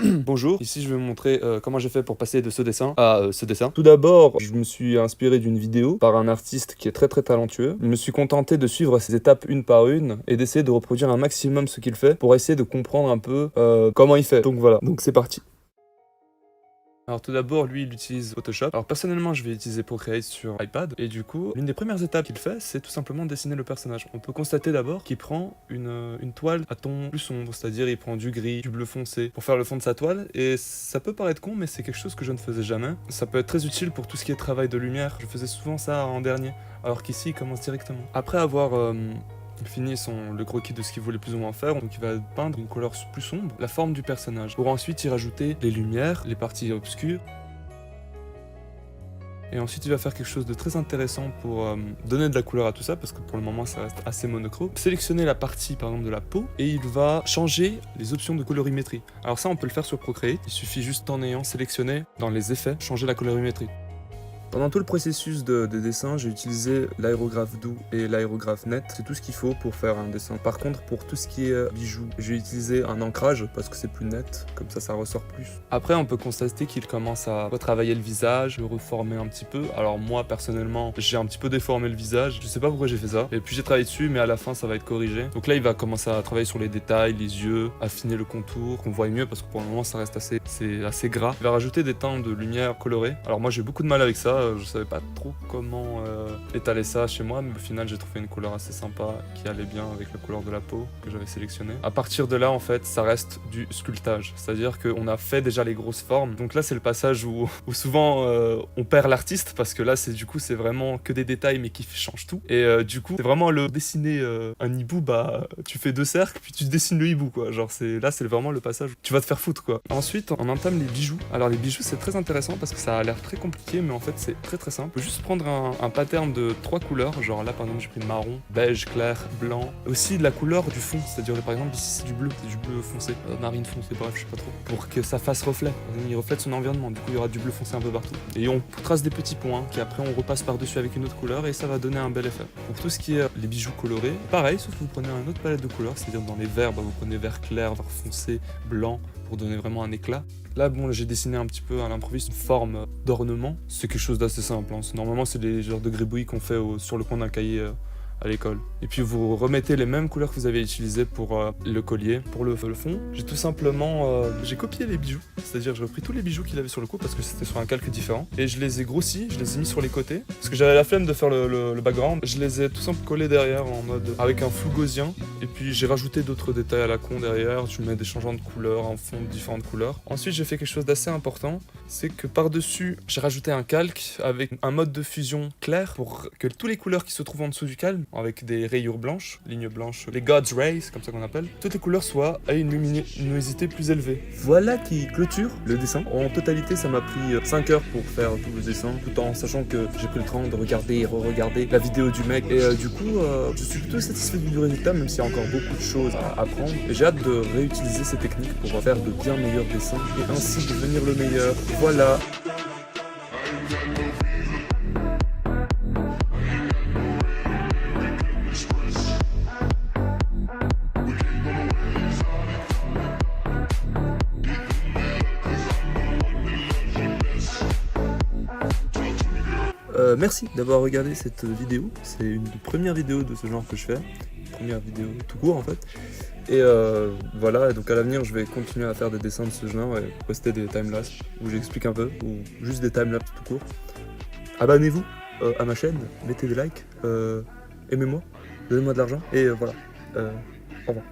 Bonjour, ici je vais vous montrer comment j'ai fait pour passer de ce dessin à ce dessin. Tout d'abord, je me suis inspiré d'une vidéo par un artiste qui est très talentueux. Je me suis contenté de suivre ses étapes une par une et d'essayer de reproduire un maximum ce qu'il fait pour essayer de comprendre un peu comment il fait. Donc voilà, donc c'est parti. Alors tout d'abord, lui, il utilise Photoshop. Alors personnellement, je vais utiliser Procreate sur iPad. Et du coup, l'une des premières étapes qu'il fait, c'est tout simplement dessiner le personnage. On peut constater d'abord qu'il prend une toile à ton plus sombre, c'est-à-dire il prend du gris, du bleu foncé pour faire le fond de sa toile. Et ça peut paraître con, mais c'est quelque chose que je ne faisais jamais. Ça peut être très utile pour tout ce qui est travail de lumière. Je faisais souvent ça en dernier, alors qu'ici, il commence directement. Après avoir fini le croquis de ce qu'il voulait plus ou moins faire, donc il va peindre une couleur plus sombre, la forme du personnage, pour ensuite y rajouter les lumières, les parties obscures. Et ensuite il va faire quelque chose de très intéressant pour donner de la couleur à tout ça, parce que pour le moment ça reste assez monochrome. Sélectionner la partie par exemple de la peau, et il va changer les options de colorimétrie. Alors ça on peut le faire sur Procreate, il suffit juste en ayant sélectionné dans les effets, changer la colorimétrie. Pendant tout le processus de dessin, j'ai utilisé l'aérographe doux et l'aérographe net. C'est tout ce qu'il faut pour faire un dessin. Par contre, pour tout ce qui est bijoux, j'ai utilisé un ancrage parce que c'est plus net, comme ça ressort plus. Après, on peut constater qu'il commence à retravailler le visage, le reformer un petit peu. Alors moi, personnellement, j'ai un petit peu déformé le visage. Je sais pas pourquoi j'ai fait ça. Et puis j'ai travaillé dessus, mais à la fin, ça va être corrigé. Donc là, il va commencer à travailler sur les détails, les yeux, affiner le contour, qu'on voit mieux parce que pour le moment, ça reste assez gras. Il va rajouter des teintes de lumière colorées. Alors moi, j'ai beaucoup de mal avec ça. Je savais pas trop comment étaler ça chez moi, mais au final j'ai trouvé une couleur assez sympa qui allait bien avec la couleur de la peau que j'avais sélectionnée. À partir de là en fait ça reste du sculptage, c'est-à-dire qu'on a fait déjà les grosses formes, donc là c'est le passage où souvent on perd l'artiste parce que là c'est vraiment que des détails mais qui changent tout, et du coup c'est vraiment le dessiner un hibou, bah tu fais 2 cercles puis tu dessines le hibou quoi, genre c'est vraiment le passage où tu vas te faire foutre quoi. Ensuite on entame les bijoux. Alors les bijoux c'est très intéressant parce que ça a l'air très compliqué, mais en fait c'est très simple. On peut juste prendre un pattern de 3 couleurs, genre là par exemple j'ai pris marron, beige clair, blanc, aussi de la couleur du fond, c'est-à-dire par exemple ici c'est du bleu foncé, marine foncé, bref je sais pas trop, pour que ça fasse reflet, il reflète son environnement, du coup il y aura du bleu foncé un peu partout. Et on trace des petits points qui après on repasse par-dessus avec une autre couleur et ça va donner un bel effet. Pour tout ce qui est les bijoux colorés, pareil, sauf que vous prenez une autre palette de couleurs, c'est-à-dire dans les verts, bah, vous prenez vert clair, vert foncé, blanc, pour donner vraiment un éclat. Là, bon, j'ai dessiné un petit peu à l'improviste une forme d'ornement. C'est quelque chose d'assez simple. Hein. Normalement, c'est les genres de gribouillis qu'on fait sur le coin d'un cahier à l'école. Et puis vous remettez les mêmes couleurs que vous avez utilisées pour le collier. Pour le fond, j'ai tout simplement j'ai copié les bijoux, c'est-à-dire j'ai repris tous les bijoux qu'il avait sur le cou parce que c'était sur un calque différent, et je les ai grossis, je les ai mis sur les côtés parce que j'avais la flemme de faire le background. Je les ai tout simplement collés derrière en mode avec un flou gaussien, et puis j'ai rajouté d'autres détails à la con derrière. Je mets des changements de couleurs en fond de différentes couleurs. Ensuite j'ai fait quelque chose d'assez important, c'est que par-dessus j'ai rajouté un calque avec un mode de fusion clair pour que toutes les couleurs qui se trouvent en dessous du calque, avec des rayures blanches, lignes blanches, les God's Rays, comme ça qu'on appelle, toutes les couleurs soient à une luminosité plus élevée. Voilà qui clôture le dessin. En totalité, ça m'a pris 5 heures pour faire tout le dessin, tout en sachant que j'ai pris le temps de regarder et re-regarder la vidéo du mec. Et du coup, je suis plutôt satisfait du résultat, même s'il y a encore beaucoup de choses à apprendre. Et j'ai hâte de réutiliser ces techniques pour faire de bien meilleurs dessins et ainsi devenir le meilleur. Voilà. Merci d'avoir regardé cette vidéo, c'est une première vidéo de ce genre que je fais, première vidéo tout court en fait, et voilà, et donc à l'avenir je vais continuer à faire des dessins de ce genre et poster des timelapses où j'explique un peu, ou juste des timelapses tout court. Abonnez-vous à ma chaîne, mettez des likes, aimez-moi, donnez-moi de l'argent, et voilà, au revoir.